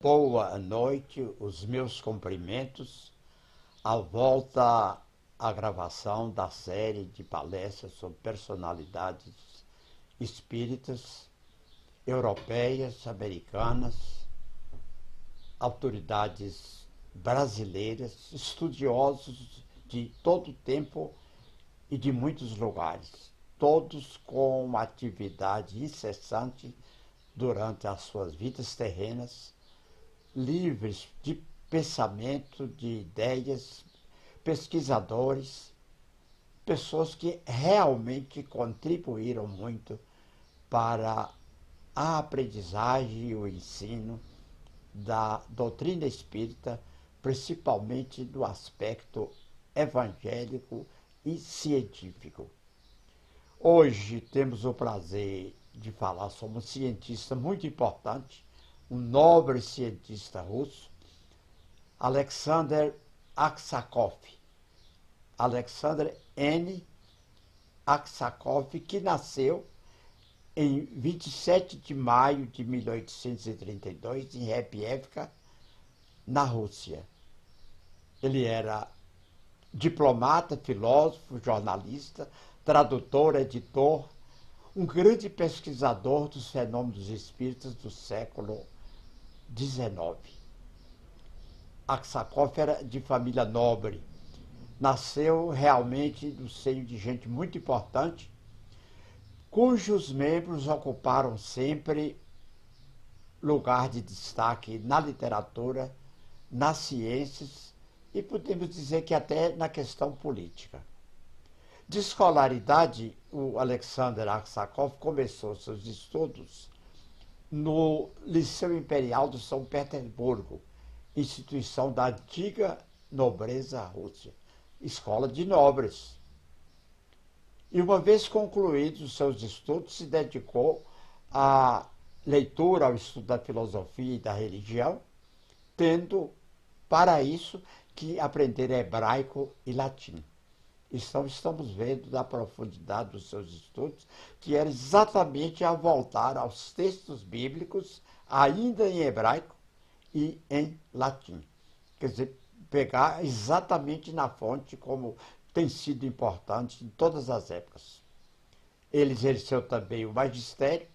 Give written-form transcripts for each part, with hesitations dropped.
Boa noite, os meus cumprimentos à volta à gravação da série de palestras sobre personalidades espíritas, europeias, americanas, autoridades brasileiras, estudiosos de todo o tempo e de muitos lugares, todos com atividade incessante durante as suas vidas terrenas, livres de pensamento, de ideias, pesquisadores, pessoas que realmente contribuíram muito para a aprendizagem e o ensino da doutrina espírita, principalmente do aspecto evangélico e científico. Hoje temos o prazer de falar sobre um cientista muito importante, um nobre cientista russo, Alexander Aksakov. Alexander N. Aksakov, que nasceu em 27 de maio de 1832 em Repievka, na Rússia. Ele era diplomata, filósofo, jornalista, tradutor, editor, um grande pesquisador dos fenômenos espíritas do século XIX. Aksakov era de família nobre, nasceu realmente no seio de gente muito importante, cujos membros ocuparam sempre lugar de destaque na literatura, nas ciências e podemos dizer que até na questão política. De escolaridade, o Alexander Aksakov começou seus estudos no Liceu Imperial de São Petersburgo, instituição da antiga nobreza russa, escola de nobres. E uma vez concluídos os seus estudos, se dedicou à leitura, ao estudo da filosofia e da religião, tendo para isso que aprender hebraico e latim. Então, estamos vendo da profundidade dos seus estudos, que era exatamente a voltar aos textos bíblicos, ainda em hebraico e em latim. Quer dizer, pegar exatamente na fonte como tem sido importante em todas as épocas. Ele exerceu também o magistério,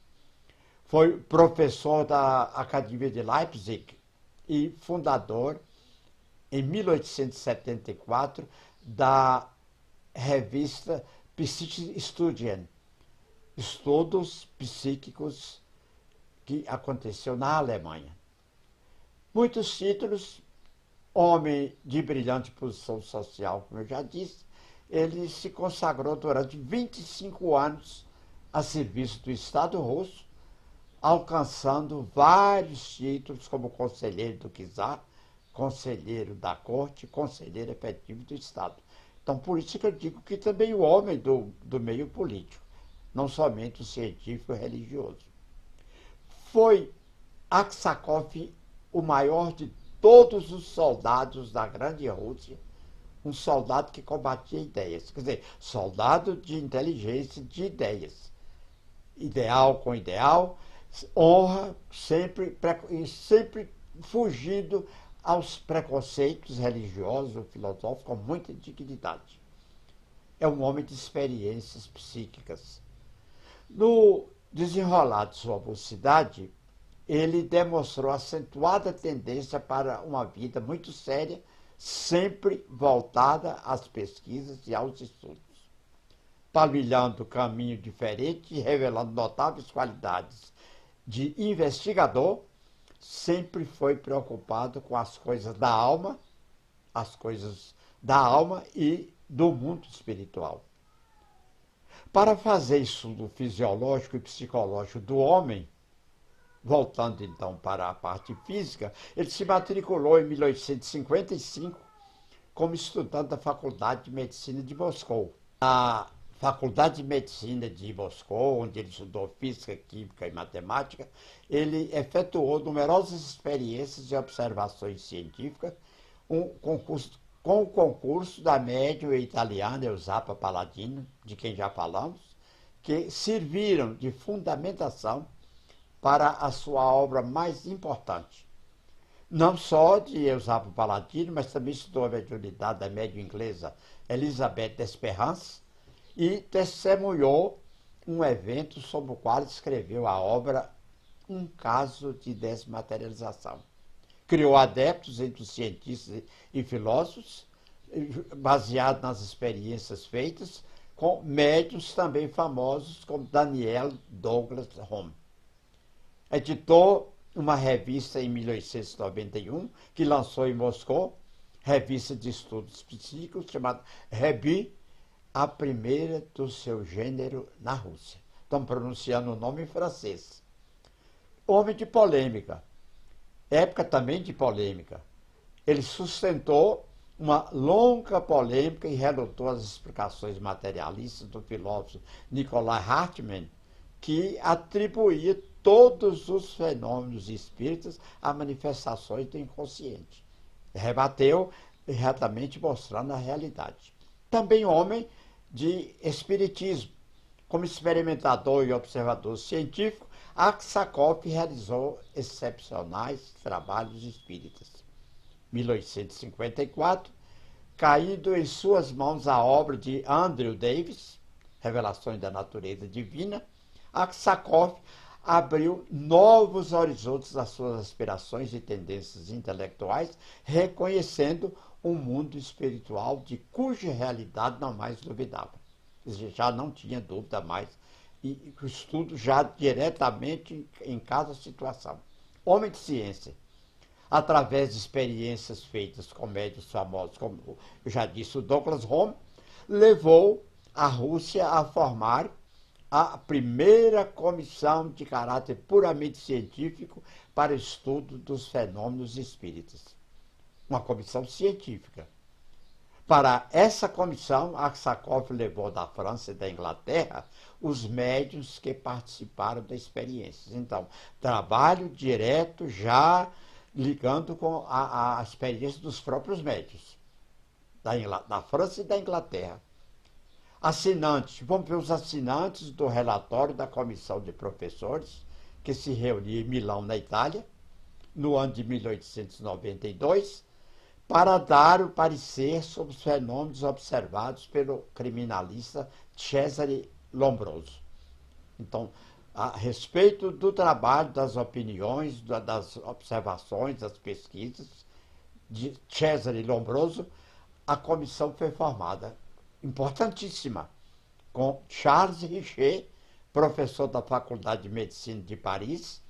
foi professor da Academia de Leipzig e fundador, em 1874, da revista Psychische Studien, estudos psíquicos, que aconteceu na Alemanha. Muitos títulos, homem de brilhante posição social, como eu já disse, ele se consagrou durante 25 anos a serviço do Estado russo, alcançando vários títulos como conselheiro do czar, conselheiro da corte, conselheiro efetivo do Estado. Então, por isso que eu digo que também o homem do meio político, não somente o científico e religioso. Foi Aksakov o maior de todos os soldados da grande Rússia, um soldado que combatia ideias, quer dizer, soldado de inteligência, de ideias. Ideal com ideal, honra, sempre fugindo aos preconceitos religiosos ou filosóficos com muita dignidade. É um homem de experiências psíquicas. No desenrolar de sua mocidade, ele demonstrou acentuada tendência para uma vida muito séria, sempre voltada às pesquisas e aos estudos, palmilhando caminho diferente e revelando notáveis qualidades de investigador. Sempre foi preocupado com as coisas da alma e do mundo espiritual. Para fazer estudo fisiológico e psicológico do homem, voltando então para a parte física, ele se matriculou em 1855 como estudante da Faculdade de Medicina de Moscou. Na Faculdade de Medicina de Moscou, onde ele estudou física, química e matemática, ele efetuou numerosas experiências e observações científicas, com o concurso da médium italiana Eusapia Palladino, de quem já falamos, que serviram de fundamentação para a sua obra mais importante, não só de Eusébio Palatino, mas também estudou a mediunidade da médium inglesa Elizabeth Desperance e testemunhou um evento sobre o qual escreveu a obra Um Caso de Desmaterialização. Criou adeptos entre os cientistas e filósofos, baseado nas experiências feitas com médiuns também famosos como Daniel Douglas Home. Editou uma revista em 1891 que lançou em Moscou, revista de estudos psíquicos chamada Rebi, a primeira do seu gênero na Rússia. Estão pronunciando o nome em francês. Homem de polêmica, época também de polêmica. Ele sustentou uma longa polêmica e relutou às explicações materialistas do filósofo Nikolai Hartmann, que atribuía todos os fenômenos espíritas a manifestações do inconsciente. Rebateu retamente mostrando a realidade. Também homem de espiritismo. Como experimentador e observador científico, Aksakov realizou excepcionais trabalhos espíritas. 1854, caindo em suas mãos a obra de Andrew Davis, Revelações da Natureza Divina, Aksakov abriu novos horizontes às suas aspirações e tendências intelectuais, reconhecendo um mundo espiritual de cuja realidade não mais duvidava. Já não tinha dúvida mais, e o estudo já diretamente em cada situação. Homem de ciência, através de experiências feitas com médiuns famosos, como eu já disse, o Douglas Home, levou a Rússia a formar a primeira comissão de caráter puramente científico para o estudo dos fenômenos espíritas. Uma comissão científica. Para essa comissão, Aksakov levou da França e da Inglaterra os médiuns que participaram da experiência. Então, trabalho direto já ligando com a experiência dos próprios médiuns, da França e da Inglaterra. Assinantes, vamos ver os assinantes do relatório da comissão de professores, que se reunia em Milão, na Itália, no ano de 1892, para dar o parecer sobre os fenômenos observados pelo criminalista Cesare Lombroso. Então, a respeito do trabalho, das opiniões, das observações, das pesquisas de Cesare Lombroso, a comissão foi formada, importantíssima, com Charles Richer, professor da Faculdade de Medicina de Paris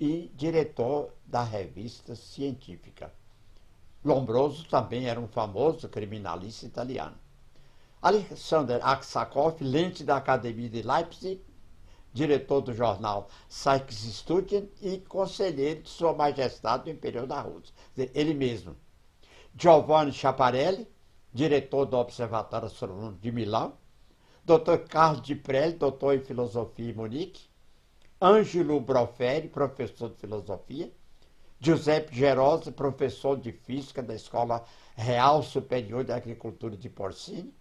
e diretor da revista científica. Lombroso também era um famoso criminalista italiano. Alexander Aksakov, lente da Academia de Leipzig, diretor do jornal Studien e conselheiro de Sua Majestade do Império da Rússia, ele mesmo. Giovanni Schiaparelli, diretor do Observatório Astronômico de Milão, Dr. Carlos de Prelli, doutor em Filosofia em Munique, Ângelo Broferi, professor de Filosofia, Giuseppe Gerosa, professor de Física da Escola Real Superior de Agricultura de Porcini,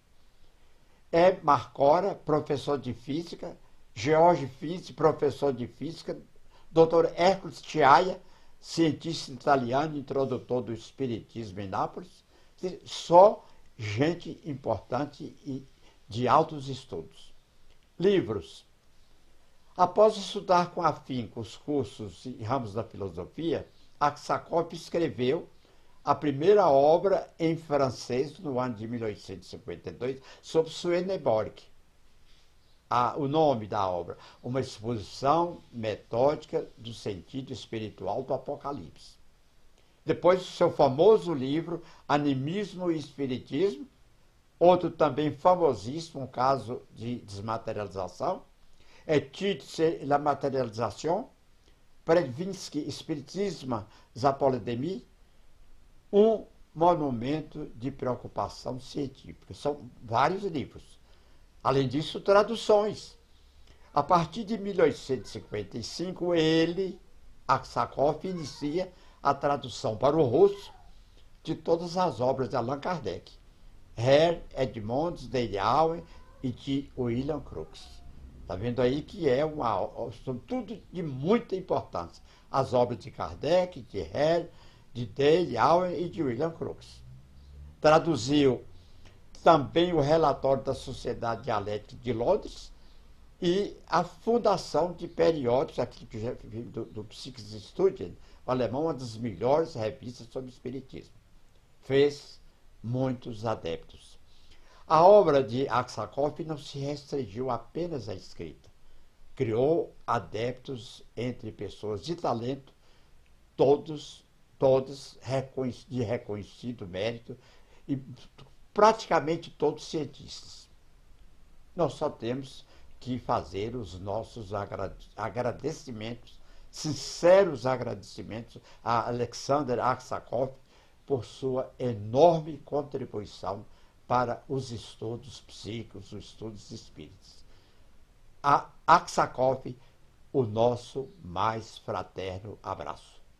Marcora, professor de Física, George Finzi, professor de Física, Dr. Hércules Chiaia, cientista italiano, introdutor do Espiritismo em Nápoles, só gente importante e de altos estudos. Livros. Após estudar com afinco os cursos e ramos da filosofia, Aksakov escreveu a primeira obra em francês no ano de 1852 sobre Swedenborg. O nome da obra, uma exposição metódica do sentido espiritual do Apocalipse. Depois, o seu famoso livro Animismo e Espiritismo, outro também famosíssimo, um caso de desmaterialização, Étude sur la matérialisation, Przewinski, Espiritisme, Zapolodemie, um monumento de preocupação científica. São vários livros. Além disso, traduções. A partir de 1855, Aksakov, inicia a tradução para o russo de todas as obras de Allan Kardec, Herr Edmonds, de Allen e de William Crookes. Está vendo aí que são tudo de muita importância. As obras de Kardec, de Herr, de Dale Allen e de William Crookes. Traduziu também o relatório da Sociedade Dialética de Londres e a fundação de periódicos, aqui do Psychstudien, o alemão, uma das melhores revistas sobre espiritismo. Fez muitos adeptos. A obra de Aksakov não se restringiu apenas à escrita. Criou adeptos entre pessoas de talento, todos de reconhecido mérito e praticamente todos cientistas. Nós só temos que fazer os nossos agradecimentos, sinceros agradecimentos a Alexander Aksakov por sua enorme contribuição para os estudos psíquicos, os estudos espíritas. A Aksakov, o nosso mais fraterno abraço.